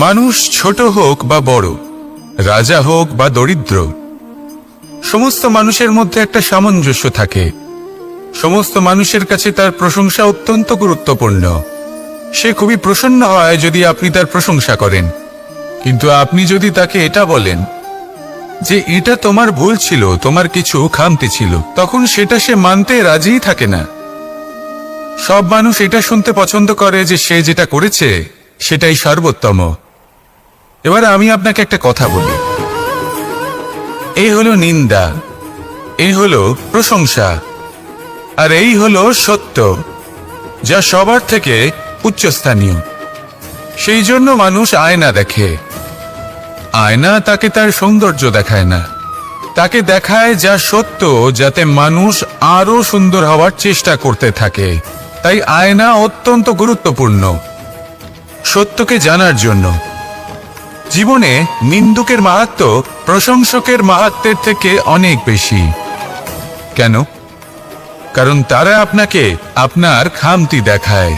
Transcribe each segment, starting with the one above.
মানুষ ছোট হোক বা বড়, রাজা হোক বা দরিদ্র, সমস্ত মানুষের মধ্যে একটা সামঞ্জস্য থাকে। সমস্ত মানুষের কাছে তার প্রশংসা অত্যন্ত গুরুত্বপূর্ণ। সে খুবই প্রসন্ন হয় যদি আপনি তার প্রশংসা করেন, কিন্তু আপনি যদি তাকে এটা বলেন যে এটা তোমার ভুল ছিল, তোমার কিছু খামতি ছিল, তখন সেটা সে মানতে রাজিই থাকে না। সব মানুষ এটা শুনতে পছন্দ করে যে সে যেটা করেছে সেটাই সর্বোত্তম। এবার আমি আপনাকে একটা কথা বলি, এই হলো নিন্দা, এই হলো প্রশংসা, আর এই হলো সত্য, যা সবার থেকে উচ্চস্থানীয়। সেই জন্য মানুষ আয়না দেখে। আয়না তাকে তার সৌন্দর্য দেখায় না, তাকে দেখায় যা সত্য, যাতে মানুষ আরো সুন্দর হওয়ার চেষ্টা করতে থাকে। তাই আয়না অত্যন্ত গুরুত্বপূর্ণ সত্যকে জানার জন্য। জীবনে নিন্দুকের মাহাত্ম্য প্রশংসকের মাহাত্ম্যের থেকে অনেক বেশি। কেন? কারণ তারা আপনাকে আপনার খামতি দেখায়,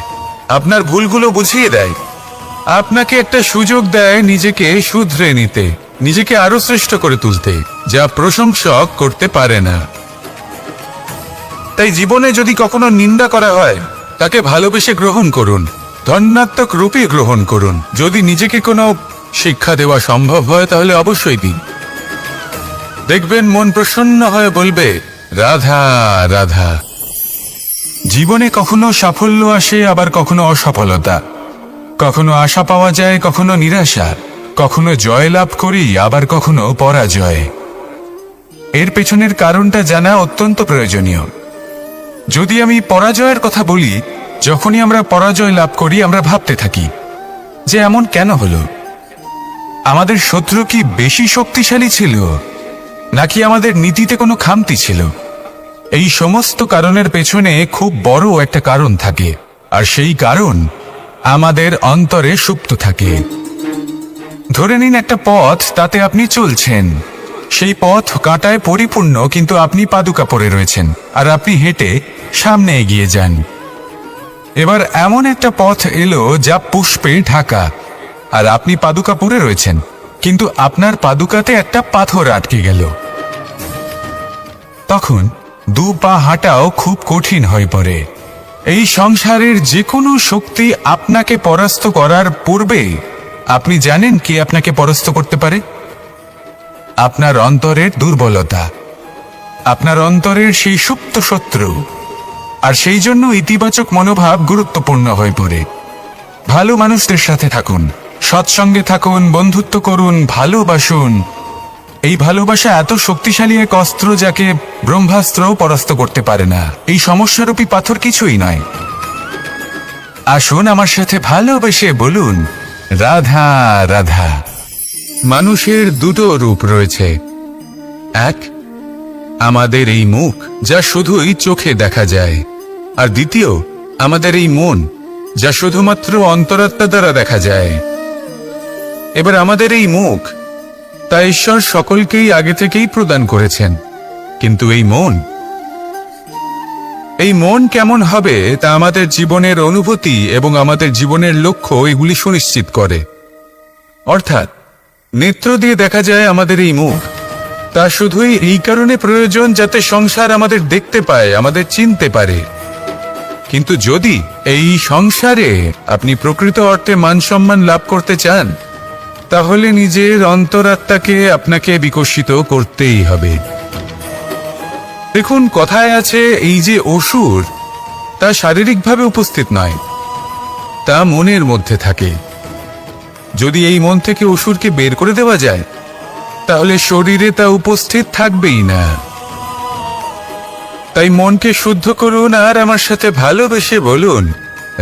আপনার ভুলগুলো বুঝিয়ে দেয়, আপনাকে একটা সুযোগ দেয় নিজেকে শুধরে নিতে, নিজেকে আরো শ্রেষ্ঠ করে তুলতে, যা প্রশংসক করতে পারে না। তাই জীবনে যদি কখনো নিন্দা করা হয়, তাকে ভালোবেসে গ্রহণ করুন, ধন্যাত্মক রূপে গ্রহণ করুন। যদি নিজেকে কোনো শিক্ষা দেওয়া সম্ভব হয় তাহলে অবশ্যই দিন। দেখবেন মন প্রসন্ন হয়ে বলবে, রাধা রাধা। জীবনে কখনো সাফল্য আসে, আবার কখনো অসফলতা, কখনো আশা পাওয়া যায়, কখনো নিরাশা, কখনো জয় লাভ করি, আবার কখনো পরাজয়। এর পেছনের কারণটা জানা অত্যন্ত প্রয়োজনীয়। যদি আমি পরাজয়ের কথা বলি, যখনই আমরা পরাজয় লাভ করি আমরা ভাবতে থাকি যে এমন কেন হলো? আমাদের শত্রু কি বেশি শক্তিশালী ছিল, নাকি আমাদের নীতিতে কোনো খামতি ছিল? এই সমস্ত কারণের পেছনে খুব বড় একটা কারণ থাকে, আর সেই কারণ আমাদের অন্তরে সুপ্ত থাকে। ধরে নিন একটা পথ, তাতে আপনি চলছেন, সেই পথ কাঁটায় পরিপূর্ণ, কিন্তু আপনি পাদুকা পরে রয়েছেন আর আপনি হেঁটে সামনে এগিয়ে যান। এবার এমন একটা পথ এলো যা পুষ্পে ঢাকা, আর আপনি পাদুকা পরে রয়েছেন, কিন্তু আপনার পাদুকাতে একটা পাথর আটকে গেল। তখন দু পা হাঁটাও খুব কঠিন হয়ে পড়ে। এই সংসারের যে কোনো শক্তি আপনাকে পরাস্ত করার পূর্বে আপনি জানেন কি আপনাকে পরাস্ত করতে পারে? আপনার অন্তরের দুর্বলতা, আপনার অন্তরের সেই সুপ্ত শত্রু। আর সেই জন্য ইতিবাচক মনোভাব গুরুত্বপূর্ণ হয়ে পড়ে। ভালো মানুষদের সাথে থাকুন, সৎসঙ্গে থাকুন, বন্ধুত্ব করুন, ভালোবাসুন। এই ভালোবাসা এত শক্তিশালী এক অস্ত্র যাকে ব্রহ্মাস্ত্রও পরাস্ত করতে পারে না। এই সমস্যারূপী পাথর কিছুই নয়। আসুন আমার সাথে ভালোবেসে বলুন, রাধা রাধা। মানুষের দুটো রূপ রয়েছে। এক, আমাদের এই মুখ, যা শুধুই চোখে দেখা যায়, আর দ্বিতীয় আমাদের এই মন, যা শুধুমাত্র অন্তরাত্মা দ্বারা দেখা যায়। এবার আমাদের এই মুখ, তা ঈশ্বর সকলকেই আগে থেকেই প্রদান করেছেন, কিন্তু এই মন কেমন হবে তা আমাদের জীবনের অনুভূতি এবং আমাদের জীবনের লক্ষ্য এগুলি সুনিশ্চিত করে। অর্থাৎ নেত্র দিয়ে দেখা যায় আমাদের এই মুখ, তা শুধুই এই কারণে প্রয়োজন যাতে সংসার আমাদের দেখতে পায়, আমাদের চিনতে পারে। কিন্তু যদি এই সংসারে আপনি প্রকৃত অর্থে মান সম্মান লাভ করতে চান, তাহলে নিজের অন্তরাত্মাকে আপনাকে বিকশিত করতেই হবে। দেখুন, কথায় আছে এই যে অসুর, তা শারীরিকভাবে উপস্থিত নয়, তা মনের মধ্যে থাকে। যদি এই মন থেকে অসুরকে বের করে দেওয়া যায়, তাহলে শরীরে তা উপস্থিত থাকবেই না। তাই মনকে শুদ্ধ করুন আর আমার সাথে ভালোবেসে বলুন,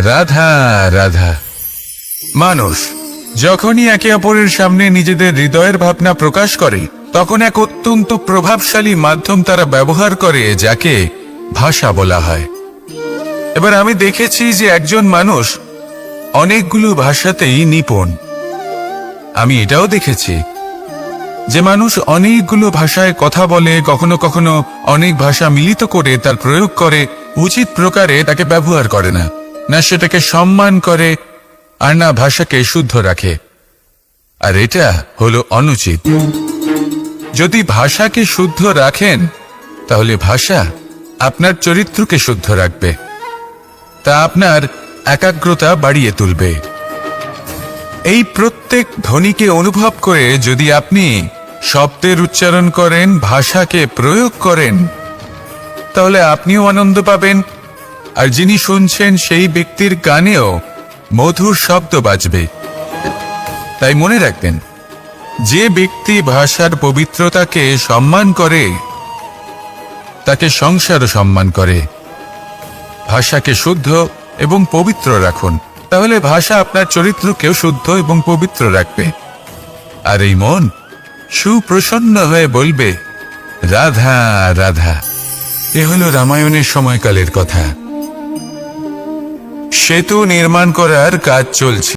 রাধা রাধা। মানুষ যখনই একে অপরের সামনে নিজেদের হৃদয়ের ভাবনা প্রকাশ করে, তখন এক অত্যন্ত প্রভাবশালী মাধ্যম তারা ব্যবহার করে, যাকে ভাষা বলা হয়। এবার আমি দেখেছি যে একজন মানুষ অনেকগুলো ভাষাতেই নিপুণ। আমি এটাও দেখেছি যে মানুষ অনেকগুলো ভাষায় কথা বলে, কখনো কখনো অনেক ভাষা মিলিত করে তার প্রয়োগ করে, উচিত প্রকারে তাকে ব্যবহার করে না, না সেটাকে সম্মান করে, আর না ভাষাকে শুদ্ধ রাখে। আর এটা হলো অনুচিত। যদি ভাষাকে শুদ্ধ রাখেন তাহলে ভাষা আপনার চরিত্রকে শুদ্ধ রাখবে, তা আপনার একাগ্রতা বাড়িয়ে তুলবে। এই প্রত্যেক ধ্বনিকে অনুভব করে যদি আপনি শব্দের উচ্চারণ করেন, ভাষাকে প্রয়োগ করেন, তাহলে আপনিও আনন্দ পাবেন, আর যিনি শুনছেন সেই ব্যক্তির কানেও মধুর শব্দ বাজবে। তাই মনে রাখবেন, যে ব্যক্তি ভাষার পবিত্রতাকে সম্মান করে তাকে সংসারও সম্মান করে। ভাষাকে শুদ্ধ এবং পবিত্র রাখুন, তাহলে ভাষা আপনার চরিত্রকেও শুদ্ধ এবং পবিত্র রাখবে। আর এই মন সুপ্রসন্ন হয়ে বলবে, রাধা রাধা। এ হলো রামায়ণের সময়কালের কথা। সেতু নির্মাণ করার কাজ চলছে।